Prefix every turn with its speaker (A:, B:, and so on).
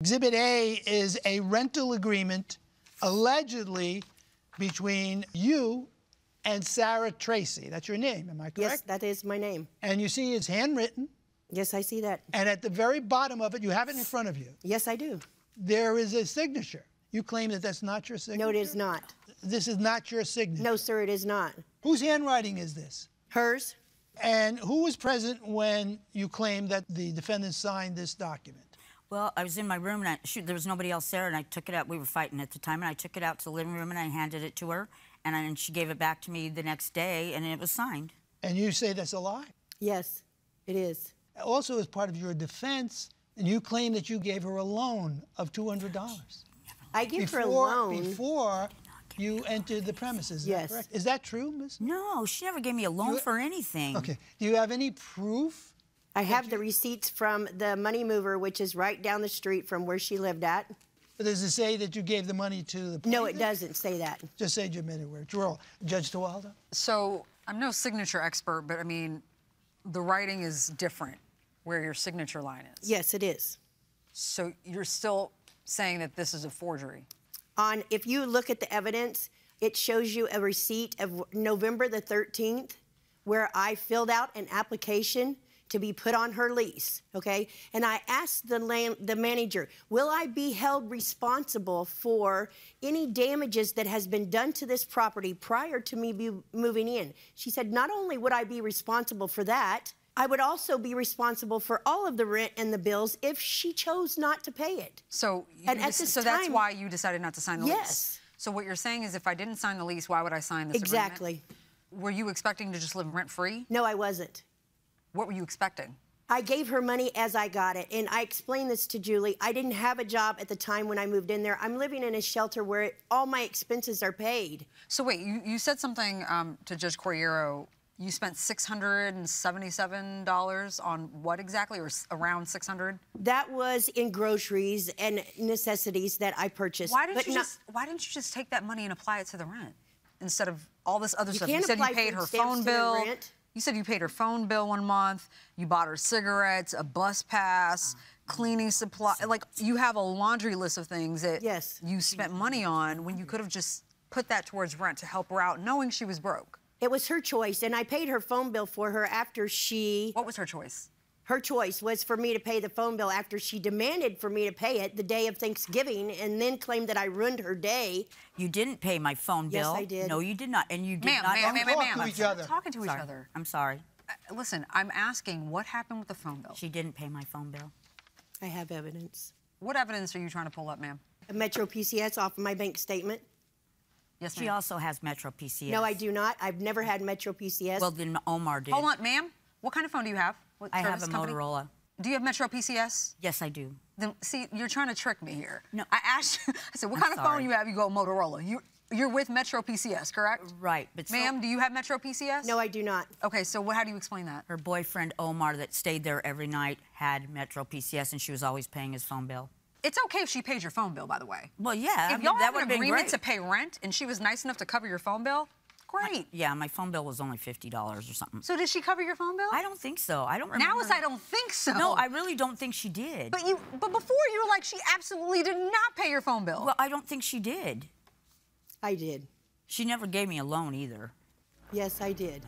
A: Exhibit A is a rental agreement, allegedly, between you and Sarah Tracy. That's your name, am I correct?
B: Yes, that is my name.
A: And you see it's handwritten.
B: Yes, I see that.
A: And at the very bottom of it, you have it in front of you.
B: Yes, I do.
A: There is a signature. You claim that that's not your signature?
B: No, it is not.
A: This is not your signature?
B: No, sir, it is not.
A: Whose handwriting is this?
B: Hers.
A: And who was present when you claimed that the defendant signed this document?
C: Well, I was in my room, and there was nobody else there, and I took it out. We were fighting at the time, and I took it out to the living room, and I handed it to her, and she gave it back to me the next day, and it was signed.
A: And you say that's a lie?
B: Yes, it is.
A: Also, as part of your defense, and you claim that you gave her a loan of $200.
B: I gave her a loan.
A: Before you entered the premises, is that correct? Is that true, Miss?
C: No, she never gave me a loan for anything.
A: Okay. Do you have any proof?
B: I have the receipts from the money mover, which is right down the street from where she lived at.
A: But does it say that you gave the money to the plaintiff?
B: No, it doesn't say that.
A: Just say you admitted where. Judge Tawalda?
D: So, I'm no signature expert, but I mean, the writing is different where your signature line is.
B: Yes, it is.
D: So, you're still saying that this is a forgery?
B: If you look at the evidence, it shows you a receipt of November the 13th where I filled out an application to be put on her lease, okay? And I asked the manager, will I be held responsible for any damages that has been done to this property prior to me moving in? She said, not only would I be responsible for that, I would also be responsible for all of the rent and the bills if she chose not to pay it.
D: So,
B: that's
D: why you decided not to sign the lease?
B: Yes.
D: So what you're saying is if I didn't sign the lease, why would I sign this agreement?
B: Exactly.
D: Were you expecting to just live rent-free?
B: No, I wasn't.
D: What were you expecting?
B: I gave her money as I got it, and I explained this to Julie. I didn't have a job at the time when I moved in there. I'm living in a shelter where all my expenses are paid.
D: So wait, you said something to Judge Corriero. You spent $677 on what exactly, or around $600?
B: That was in groceries and necessities that I purchased.
D: Why didn't you just take that money and apply it to the rent instead of all this other stuff?
B: You
D: said you
B: can't
D: paid
B: apply
D: her
B: food stamps
D: phone
B: to the
D: bill.
B: rent.
D: You said you paid her phone bill 1 month. You bought her cigarettes, a bus pass, cleaning supply. Like, you have a laundry list of things that you spent money on when you could have just put that towards rent to help her out, knowing she was broke.
B: It was her choice, and I paid her phone bill for her after she...
D: What was her choice?
B: Her choice was for me to pay the phone bill after she demanded for me to pay it the day of Thanksgiving and then claimed that I ruined her day.
C: You didn't pay my phone bill.
B: Yes, I did.
C: No, you did not. And you did
D: Ma'am,
C: not...
D: ma'am.
A: Talking to each other.
C: I'm sorry.
D: Listen, I'm asking, what happened with the phone bill?
C: She didn't pay my phone bill.
B: I have evidence.
D: What evidence are you trying to pull up, ma'am?
B: A Metro PCS off of my bank statement.
D: Yes, ma'am.
C: She also has Metro PCS.
B: No, I do not. I've never had Metro PCS.
C: Well, then Omar did.
D: Hold on, ma'am. What kind of phone do you have?
C: I have a Motorola.
D: Do you have Metro PCS?
C: Yes, I do.
D: Then, see, you're trying to trick me here.
C: No.
D: I asked you, I said, what kind of phone you have? You go Motorola. You're with Metro PCS, correct?
C: Right, but
D: ma'am, do you have Metro PCS?
B: No, I do not.
D: Okay, so how do you explain that?
C: Her boyfriend, Omar, that stayed there every night, had Metro PCS, and she was always paying his phone bill.
D: It's okay if she paid your phone bill, by the way.
C: Well, yeah.
D: If y'all
C: that
D: have an agreement to pay rent, and she was nice enough to cover your phone bill, great.
C: Yeah, my phone bill was only $50 or something.
D: So did she cover your phone bill?
C: I don't think so. I don't remember.
D: Now it's I don't think so.
C: No, I really don't think she did.
D: But before you were like, she absolutely did not pay your phone bill.
C: Well, I don't think she did.
B: I did.
C: She never gave me a loan either.
B: Yes, I did.